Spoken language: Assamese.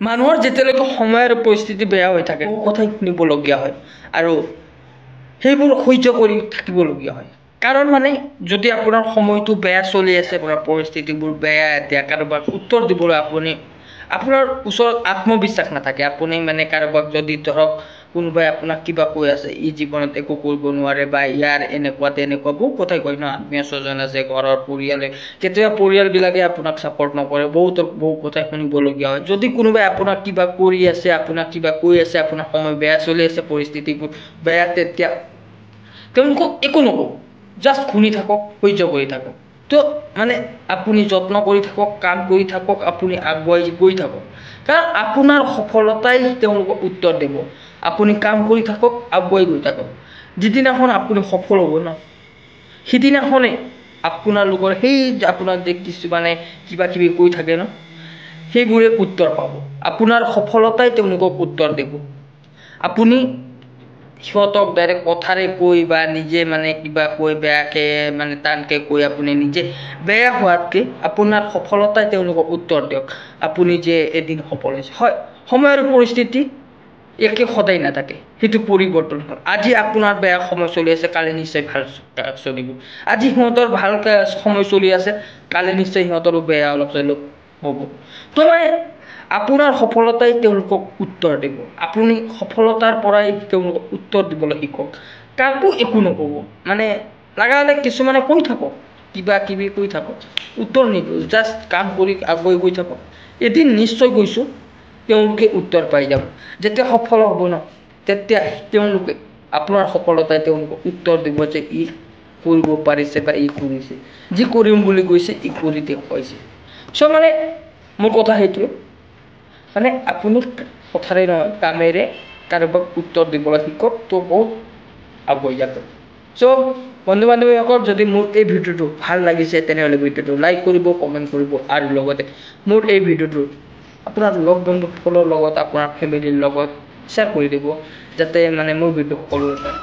মানুহৰ যেতিয়ালৈকে সময় আৰু পৰিস্থিতি বেয়া হৈ থাকে কথাই শুনিবলগীয়া হয় আৰু সেইবোৰ সহ্য কৰি থাকিবলগীয়া হয়। কাৰণ মানে যদি আপোনাৰ সময়টো বেয়া চলি আছে, আপোনাৰ পৰিস্থিতিবোৰ বেয়া, এতিয়া কাৰোবাক উত্তৰ দিবলৈ আপোনাৰ ওচৰত আত্মবিশ্বাস নাথাকে। আপুনি মানে কাৰোবাক যদি ধৰক কোনোবাই আপোনাক কিবা কৈ আছে, ই জীৱনত একো কৰিব নোৱাৰে বা ইয়াৰ এনেকুৱা তেনেকুৱা বহুত কথাই কয় ন, আত্মীয় স্বজন আছে, ঘৰৰ পৰিয়ালে, কেতিয়াবা পৰিয়ালবিলাকে আপোনাক ছাপৰ্ট নকৰে, বহুত কথাই শুনিবলগীয়া হয়। যদি কোনোবাই আপোনাক কিবা কৰি আছে, আপোনাক কিবা কৈ আছে, আপোনাৰ সময় বেয়া চলি আছে, পৰিস্থিতিবোৰ বেয়া, তেতিয়া তেওঁলোকক একো নক'ব, জাষ্ট শুনি থাকক, সহ্য কৰি থাকক। তো মানে আপুনি যত্ন কৰি থাকক, কাম কৰি থাকক, আপুনি আগুৱাই গৈ থাকক, কাৰণ আপোনাৰ সফলতাই তেওঁলোকক উত্তৰ দিব। আপুনি কাম কৰি থাকক, আগুৱাই গৈ থাকক। যিদিনাখন আপুনি সফল হ'ব ন, সিদিনাখনেই আপোনালোকৰ সেই আপোনাৰ যে কিছুমানে কিবা কিবি কৈ থাকে ন, সেইবোৰে উত্তৰ পাব। আপোনাৰ সফলতাই তেওঁলোকক উত্তৰ দিব। আপুনি সিহঁতক ডাইৰেক্ট কথাৰে কৈ বা নিজে মানে কিবা কৈ বেয়াকৈ মানে টানকৈ কৈ আপুনি নিজে বেয়া হোৱাতকৈ আপোনাৰ সফলতাই তেওঁলোকক উত্তৰ দিয়ক। আপুনি যে এদিন সফল হৈছে, হয় সময় আৰু পৰিস্থিতি একে সদায় নাথাকে, সেইটো পৰিৱৰ্তন হয়। আজি আপোনাৰ বেয়া সময় চলি আছে, কালি নিশ্চয় ভাল চলিব। আজি সিহঁতৰ ভালকৈ সময় চলি আছে, কালি নিশ্চয় সিহঁতৰো বেয়া অলপ চলপ হ'ব। তো মানে আপোনাৰ সফলতাই তেওঁলোকক উত্তৰ দিব। আপুনি সফলতাৰ পৰাই তেওঁলোকক উত্তৰ দিবলৈ শিকক, কাকো একো নক'ব। মানে লগা হ'লে কিছুমানে কৈ থাকক, কিবা কিবি কৈ থাকক, উত্তৰ নিদিওঁ, জাষ্ট কাম কৰি আগুৱাই গৈ থাকক। এদিন নিশ্চয় গৈছোঁ তেওঁলোকে উত্তৰ পাই যাব। যেতিয়া সফল হ'ব ন, তেতিয়া তেওঁলোকে আপোনাৰ সফলতাই তেওঁলোকক উত্তৰ দিব যে ই কৰিব পাৰিছে বা ই কৰিছে, যি কৰিম বুলি কৈছে ই কৰি দেখুৱাইছে। চ' মানে মোৰ কথা সেইটোৱে, মানে আপুনি কথাৰে নহয় কামেৰে কাৰোবাক উত্তৰ দিবলৈ শিকক, তো বহুত আগুৱাই যাব। চ' বন্ধু বান্ধৱীসকল, যদি মোৰ এই ভিডিঅ'টো ভাল লাগিছে তেনেহ'লে ভিডিঅ'টো লাইক কৰিব, কমেণ্ট কৰিব, আৰু লগতে মোৰ এই ভিডিঅ'টো আপোনাৰ লগ বন্ধুসকলৰ লগত, আপোনাৰ ফেমিলিৰ লগত শ্বেয়াৰ কৰি দিব, যাতে মানে মোৰ ভিডিঅ' সকলোৱে পায়।